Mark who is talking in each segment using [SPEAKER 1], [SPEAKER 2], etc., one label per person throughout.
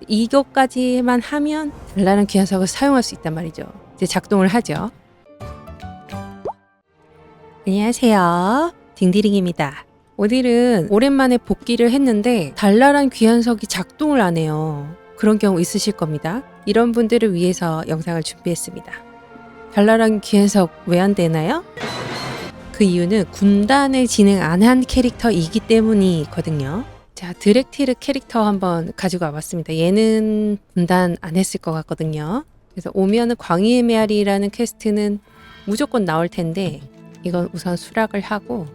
[SPEAKER 1] 이것까지만 하면 달라란 귀환석을 사용할 수 있단 말이죠. 이제 작동을 하죠. 안녕하세요. 딩디링입니다. 오늘은 오랜만에 복귀를 했는데 달라란 귀환석이 작동을 안 해요. 그런 경우 있으실 겁니다. 이런 분들을 위해서 영상을 준비했습니다. 달라란 귀환석 왜 안 되나요? 그 이유는 군단을 진행 안 한 캐릭터이기 때문이거든요. 자, 드렉티르 캐릭터 한번 가지고 와봤습니다. 얘는 군단 안 했을 것 같거든요. 그래서 오면은 광희의 메아리라는 퀘스트는 무조건 나올 텐데 이건 우선 수락을 하고,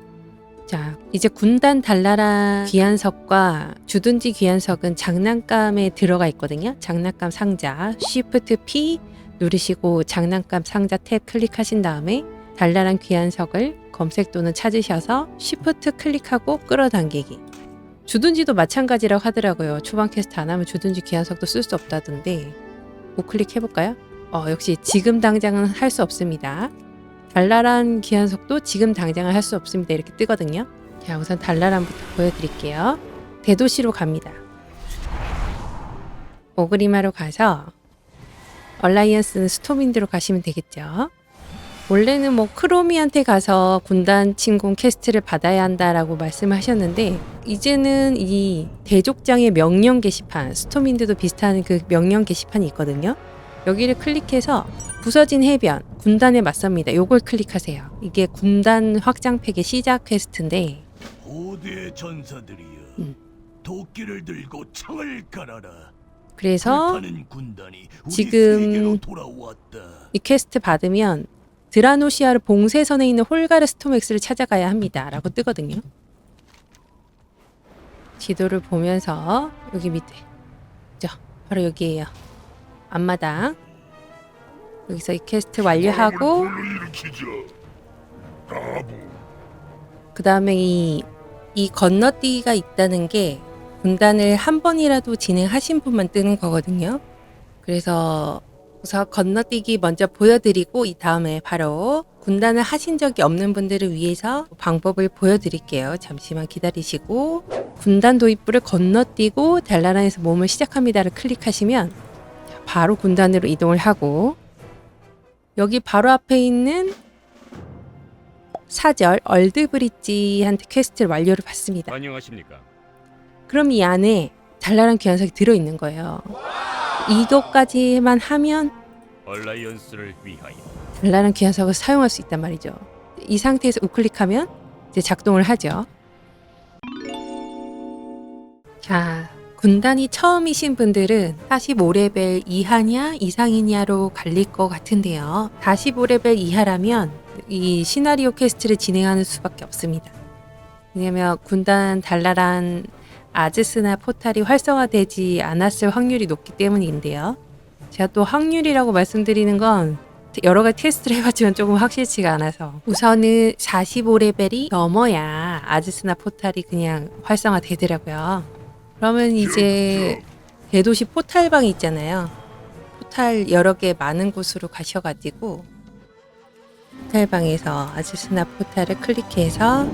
[SPEAKER 1] 자, 이제 군단 달라라 귀환석과 주둔지 귀환석은 장난감에 들어가 있거든요. 장난감 상자 Shift P 누르시고 장난감 상자 탭 클릭하신 다음에 달라란 귀환석을 검색 또는 찾으셔서 Shift 클릭하고 끌어당기기. 주둔지도 마찬가지라고 하더라고요. 초반 퀘스트 안 하면 주둔지 귀환석도 쓸 수 없다던데 우클릭 해볼까요? 역시 지금 당장은 할 수 없습니다. 달라란 귀환석도 지금 당장은 할 수 없습니다. 이렇게 뜨거든요. 자, 우선 달라란부터 보여드릴게요. 대도시로 갑니다. 오그리마로 가서 얼라이언스는 스톰윈드로 가시면 되겠죠. 원래는 뭐 크로미한테 가서 군단 침공 퀘스트를 받아야 한다라고 말씀하셨는데 이제는 이 대족장의 명령 게시판, 스톰윈드도 비슷한 그 명령 게시판이 있거든요. 여기를 클릭해서 부서진 해변, 군단에 맞섭니다. 요걸 클릭하세요. 이게 군단 확장팩의 시작 퀘스트인데
[SPEAKER 2] 고대 전사들이여, 도끼를 들고 창을 깔아라.
[SPEAKER 1] 그래서
[SPEAKER 2] 불타는 군단이 우리
[SPEAKER 1] 지금
[SPEAKER 2] 세계로 돌아왔다.
[SPEAKER 1] 이 퀘스트 받으면 드라노시아르 봉쇄선에 있는 홀가르 스톰엑스를 찾아가야 합니다. 라고 뜨거든요. 지도를 보면서 여기 밑에 바로 여기에요. 앞마당. 여기서 이 퀘스트 완료하고 그 다음에 이 건너뛰기가 있다는 게 군단을 한 번이라도 진행하신 분만 뜨는 거거든요. 그래서 우선 건너뛰기 먼저 보여드리고 이 다음에 바로 군단을 하신 적이 없는 분들을 위해서 방법을 보여드릴게요. 잠시만 기다리시고 군단 도입부를 건너뛰고 달라란에서 몸을 시작합니다를 클릭하시면 바로 군단으로 이동을 하고 여기 바로 앞에 있는 사절 얼드브릿지한테 퀘스트를 완료를 받습니다.
[SPEAKER 3] 안녕하십니까?
[SPEAKER 1] 그럼 이 안에 달라란 귀환석이 들어있는 거예요. 이것까지만 하면
[SPEAKER 3] 얼라이언스를 위하여
[SPEAKER 1] 달라란 귀환석을 사용할 수 있단 말이죠. 이 상태에서 우클릭하면 이제 작동을 하죠. 자, 군단이 처음이신 분들은 45레벨 이하냐 이상이냐로 갈릴 것 같은데요. 45레벨 이하라면 이 시나리오 퀘스트를 진행하는 수밖에 없습니다. 왜냐면 군단 달라란 아즈스나 포탈이 활성화되지 않았을 확률이 높기 때문인데요. 제가 또 확률이라고 말씀드리는 건 여러 가지 테스트를 해봤지만 조금 확실치가 않아서 우선은 45레벨이 넘어야 아즈스나 포탈이 그냥 활성화되더라고요. 그러면 이제 대도시 포탈방이 있잖아요. 포탈 여러 개 많은 곳으로 가셔가지고 포탈방에서 아즈스나 포탈을 클릭해서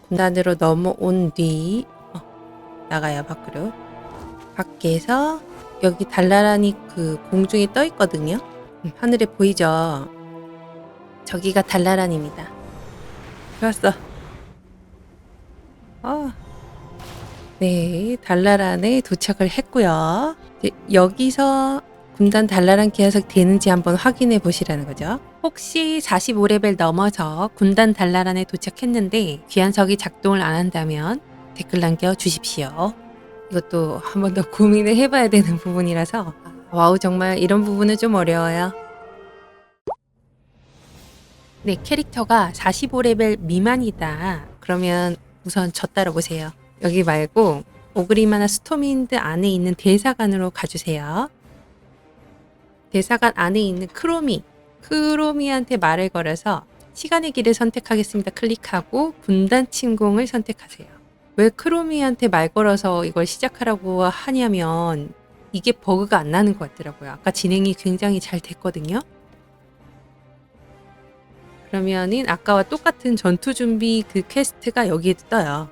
[SPEAKER 1] 군단으로 넘어온 뒤 나가요. 밖으로. 밖에서 여기 달라란이 그 공중에 떠 있거든요. 하늘에 보이죠? 저기가 달라란입니다. 좋았어. 네, 달라란에 도착을 했고요. 여기서 군단 달라란 귀환석 되는지 한번 확인해 보시라는 거죠. 혹시 45레벨 넘어서 군단 달라란에 도착했는데 귀환석이 작동을 안 한다면 댓글 남겨주십시오. 이것도 한 번 더 고민을 해봐야 되는 부분이라서 와우, 정말 이런 부분은 좀 어려워요. 네, 캐릭터가 45레벨 미만이다. 그러면 우선 저 따라보세요. 여기 말고 오그리마나 스톰윈드 안에 있는 대사관으로 가주세요. 대사관 안에 있는 크로미한테 말을 걸어서 시간의 길을 선택하겠습니다. 클릭하고 군단 침공을 선택하세요. 왜 크로미한테 말 걸어서 이걸 시작하라고 하냐면 이게 버그가 안 나는 것 같더라고요. 아까 진행이 굉장히 잘 됐거든요. 그러면은 아까와 똑같은 전투 준비 그 퀘스트가 여기에 떠요.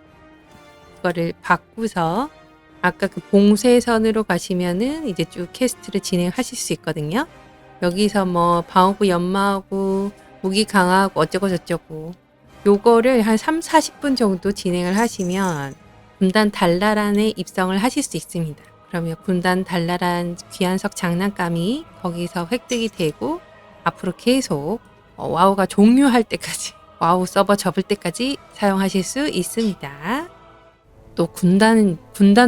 [SPEAKER 1] 이거를 바꾸서 아까 그 봉쇄선으로 가시면은 이제 쭉 퀘스트를 진행하실 수 있거든요. 여기서 뭐 방어구 연마하고 무기 강화하고 어쩌고 저쩌고 요거를 한 3, 40분 정도 진행을 하시면 군단 달라란에 입성을 하실 수 있습니다. 그러면 군단 달라란 귀한석 장난감이 거기서 획득이 되고 앞으로 계속 와우가 종료할 때까지 와우 서버 접을 때까지 사용하실 수 있습니다. 또 군단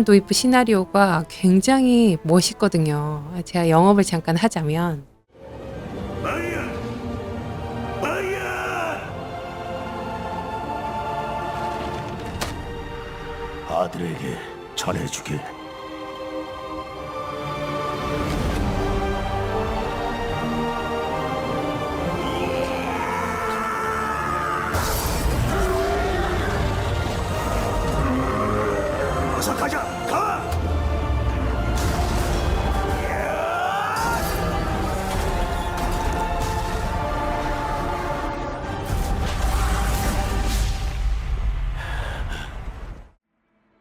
[SPEAKER 1] 도입 시나리오가 굉장히 멋있거든요. 제가 영업을 잠깐 하자면
[SPEAKER 2] 마야! 마야! 아들에게 전해주게. 어서 가자. 가!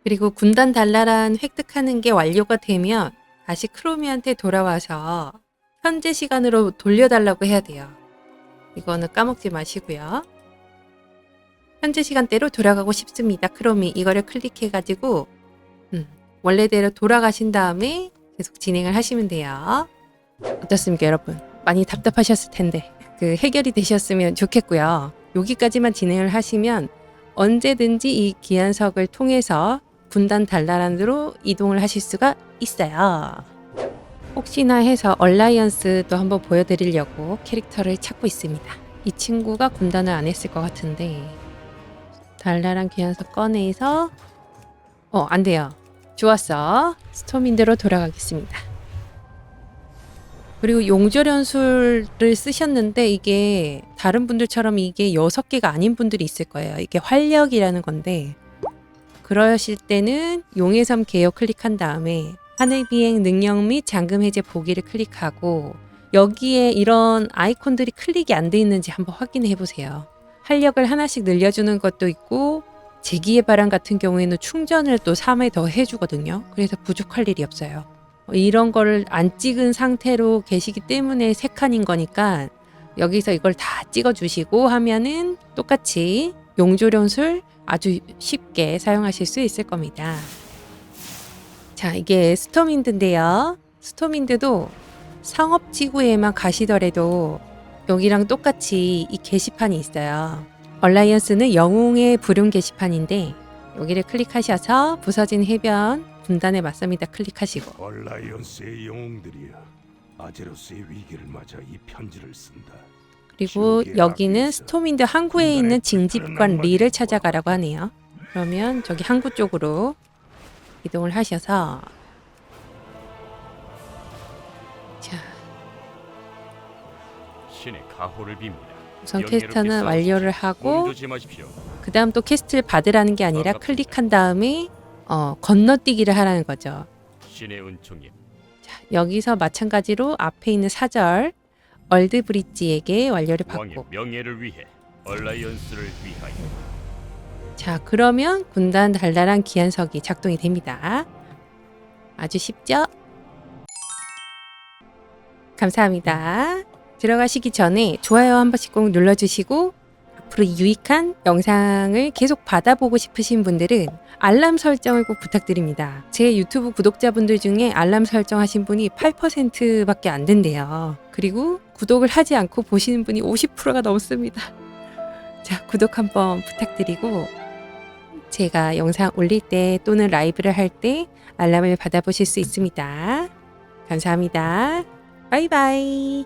[SPEAKER 1] 그리고 군단 달라란 획득하는 게 완료가 되면 다시 크로미한테 돌아와서 현재 시간으로 돌려달라고 해야 돼요. 이거는 까먹지 마시고요. 현재 시간대로 돌아가고 싶습니다. 크로미 이거를 클릭해가지고 원래대로 돌아가신 다음에 계속 진행을 하시면 돼요. 어떻습니까 여러분? 많이 답답하셨을 텐데 그 해결이 되셨으면 좋겠고요. 여기까지만 진행을 하시면 언제든지 이 기한석을 통해서 군단 달라란으로 이동을 하실 수가 있어요. 혹시나 해서 얼라이언스도 한번 보여드리려고 캐릭터를 찾고 있습니다. 이 친구가 군단을 안 했을 것 같은데 달라란 귀한석 꺼내서 안 돼요. 좋았어. 스톰인드로 돌아가겠습니다. 그리고 용조련술을 쓰셨는데 이게 다른 분들처럼 이게 6개가 아닌 분들이 있을 거예요. 이게 활력이라는 건데 그러실 때는 용의 섬 개요 클릭한 다음에 하늘 비행 능력 및 잠금 해제 보기를 클릭하고 여기에 이런 아이콘들이 클릭이 안 돼 있는지 한번 확인해 보세요. 활력을 하나씩 늘려주는 것도 있고 제기의 바람 같은 경우에는 충전을 또 3회 더 해주거든요. 그래서 부족할 일이 없어요. 이런 거를 안 찍은 상태로 계시기 때문에 3칸인 거니까 여기서 이걸 다 찍어주시고 하면은 똑같이 용조련술 아주 쉽게 사용하실 수 있을 겁니다. 자, 이게 스톰윈드인데요. 스톰윈드도 상업지구에만 가시더라도 여기랑 똑같이 이 게시판이 있어요. 얼라이언스는 영웅의 부름 게시판인데 여기를 클릭하셔서 부서진 해변 군단에 맞습니다. 클릭하시고
[SPEAKER 2] 얼라이언스의 영웅들이여, 아제로스의 위기를 맞아 이 편지를 쓴다.
[SPEAKER 1] 그리고 여기는 스톰윈드 항구에 있는 징집관 리를 찾아가라고 하네요. 그러면 저기 항구 쪽으로 이동을 하셔서 자,
[SPEAKER 3] 신의 가호를 빕니다.
[SPEAKER 1] 우선 퀘스트는 완료를 하고
[SPEAKER 3] 조심하십시오.
[SPEAKER 1] 그 다음 또 퀘스트를 받으라는 게 아니라 클릭한 다음에 건너뛰기를 하라는 거죠.
[SPEAKER 3] 신의 은총이
[SPEAKER 1] 자, 여기서 마찬가지로 앞에 있는 사절 얼드 브릿지에게 완료를
[SPEAKER 3] 왕의
[SPEAKER 1] 받고
[SPEAKER 3] 명예를 위해 얼라이언스를 위하여.
[SPEAKER 1] 자, 그러면 군단 달달한 기한석이 작동이 됩니다. 아주 쉽죠? 감사합니다. 들어가시기 전에 좋아요 한 번씩 꼭 눌러주시고 앞으로 유익한 영상을 계속 받아보고 싶으신 분들은 알람 설정을 꼭 부탁드립니다. 제 유튜브 구독자분들 중에 알람 설정하신 분이 8%밖에 안 된대요. 그리고 구독을 하지 않고 보시는 분이 50%가 넘습니다. 자, 구독 한번 부탁드리고 제가 영상 올릴 때 또는 라이브를 할 때 알람을 받아보실 수 있습니다. 감사합니다. 바이바이.